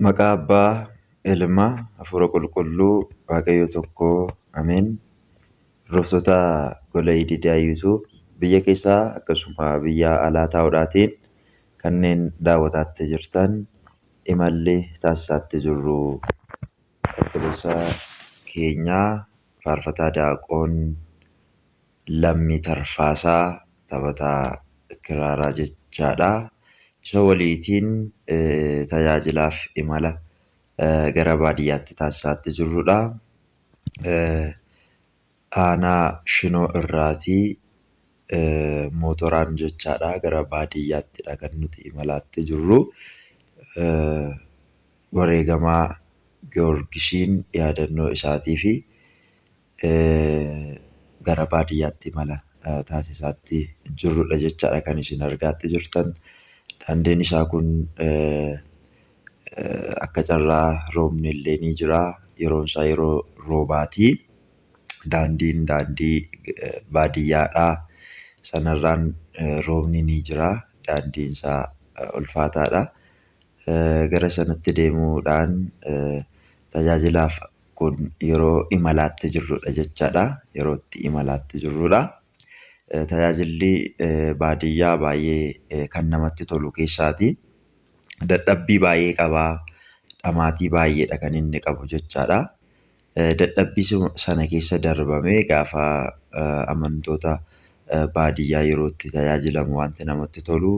Maqaa Abbaa, Ilmaa, Hafuura Qulqulluu, Waaqayyo tokkoo, Ameen. Hordoftoota gola Ididaa YouTube biyya keessaa akkasuma biyya alaa taa'uudhaatiin kanneen daawwataatti jirtan imalli taasisaatti jirru obboleessa keenyaa faarfataa Daaqoon Lammii Tarfaasaa taphataa kiraaraa jechaadha. Isa waliitiin tajaajilaaf imala gara baadiyyaatti taasisaatti jirrudha. Aanaa Shinoo irraatii mootoraan jechaadha gara baadiyyaattidha kan nuti imalaatti jirru. Wareegamaa Giyoorgisiin yaadannoo isaatii fi gara baadiyyaatti imala taasisaatti jirrudha jechaadha kan isin argaatti jirtan. Daandiin isaa kun akka carraa roobni illee ni jira. Yeroon isaa yeroo roobaati. Daandiin daandii baadiyyaadha. Sanarraan roobni ni jira. Daandiin isaa ulfaataadha. Gara sanatti deemuudhaan tajaajilaaf kun yeroo imalaatti jirrudha jechaadha. Yerootti imalaatti jirrudha. Tajaajilli baadiyyaa baay'ee kan namatti tolu keessaati. Dadhabbii baay'ee qabaa. Dhamaatii baay'eedha kan inni qabu jechaadha. Dadhabbii sana keessa darbamee gaafa amantoota baadiyyaa yerootti tajaajilamu wanti namatti tolu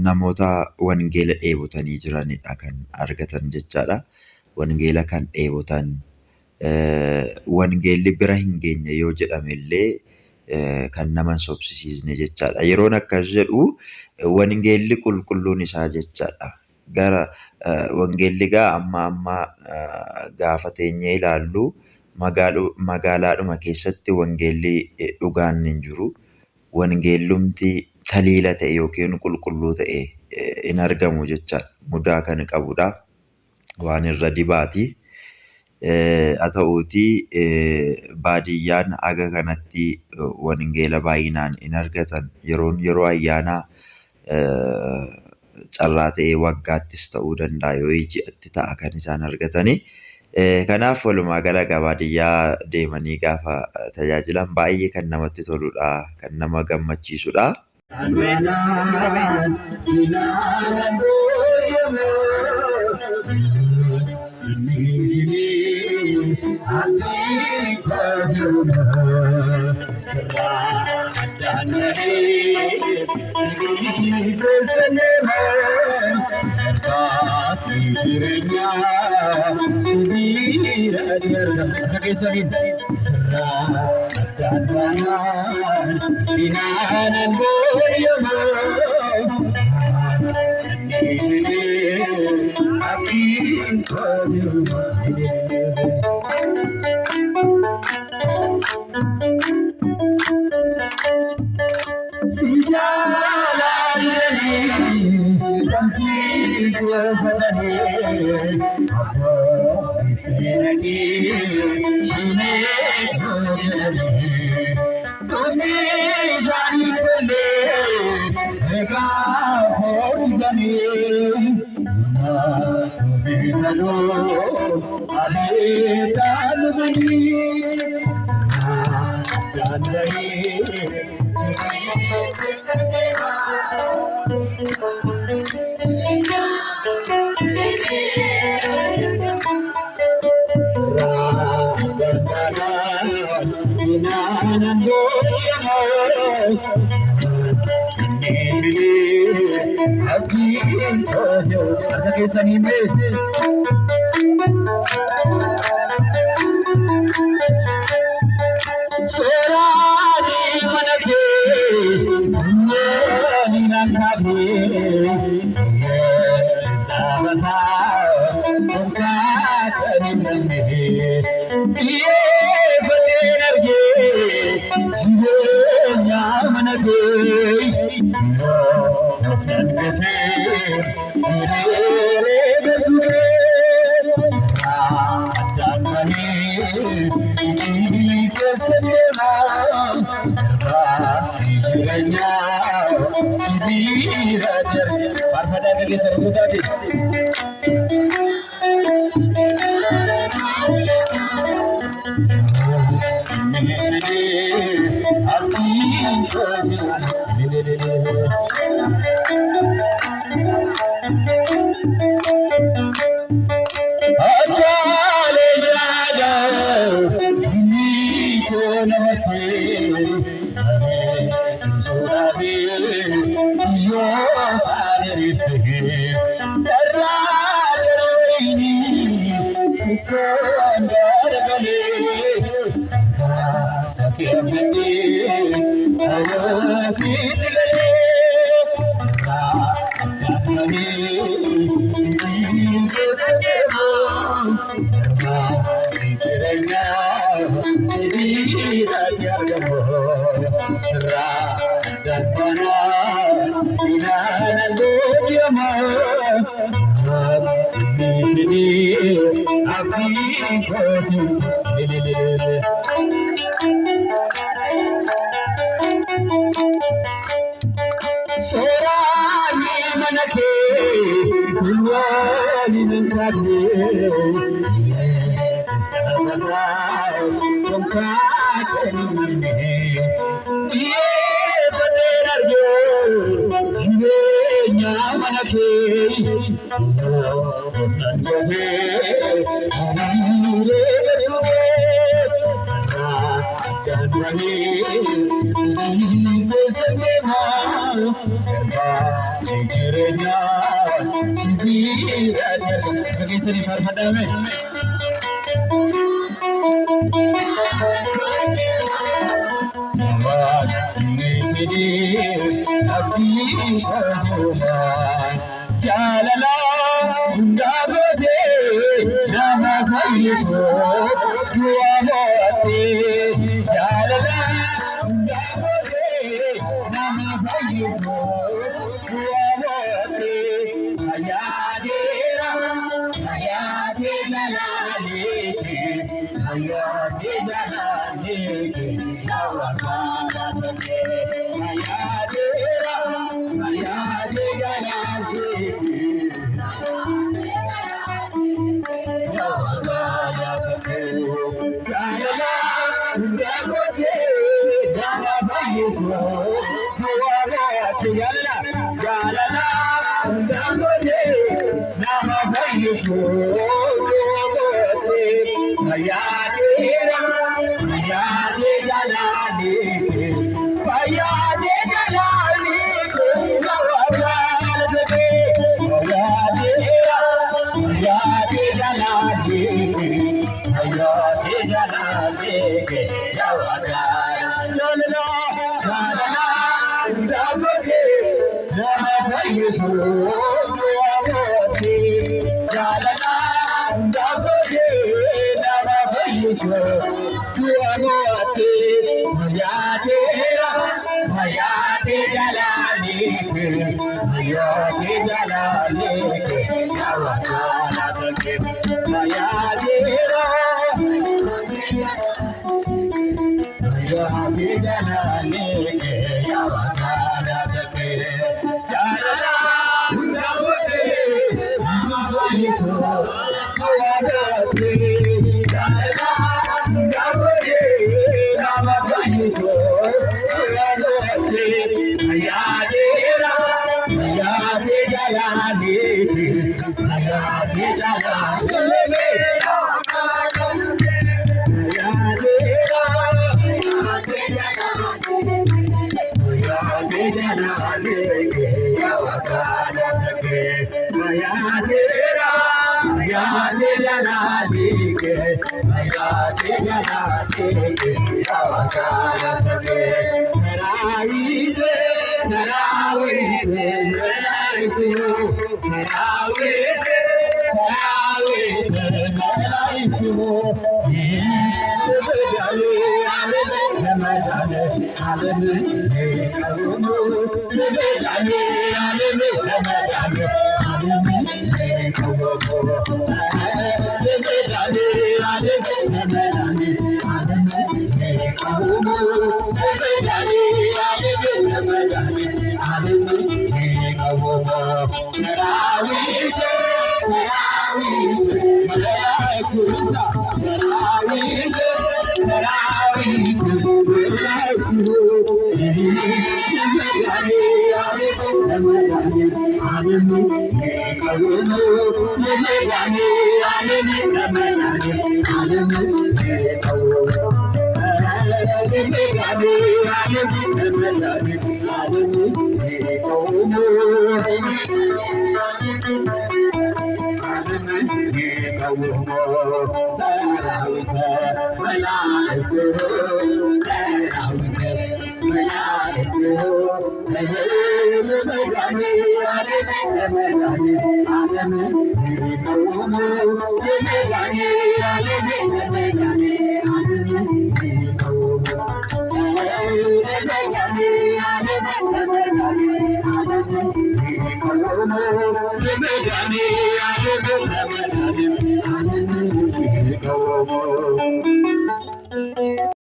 namoota wangeela dheebotanii jiranidha kan argatan jechaadha. Wangeela kan dheebotan wangeelli bira hin geenye yoo jedhame illee kan nama hin sobsisiisne jechaadha. Yeroon akkas jedhu wangeelli qulqulluun isaa jechaadha. Gara wangeelli amma gaafa teenyee ilaallu magaalaadhuma keessatti wangeelli dhugaan hin jiru. Wangeellumti taliila ta'e yookiin qulqulluu ta'e hin argamu jechaadha. Mudaa kan qabudha. Waan irra dibaati. Haa ta'uutii baadiyyaan aga kanatti wangeela baay'inaan hin argatan. Yeroo ayyaanaa carraa ta'ee waggaattis ta'uu danda'a yoo ji'atti ta'a kan isaan argatanii. Kanaaf walumaa gala baadiyyaa deemanii gaafa tajaajilan baay'ee kan namatti toludha. Kan nama gammachiisudha.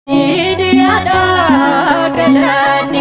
Idi ada kelan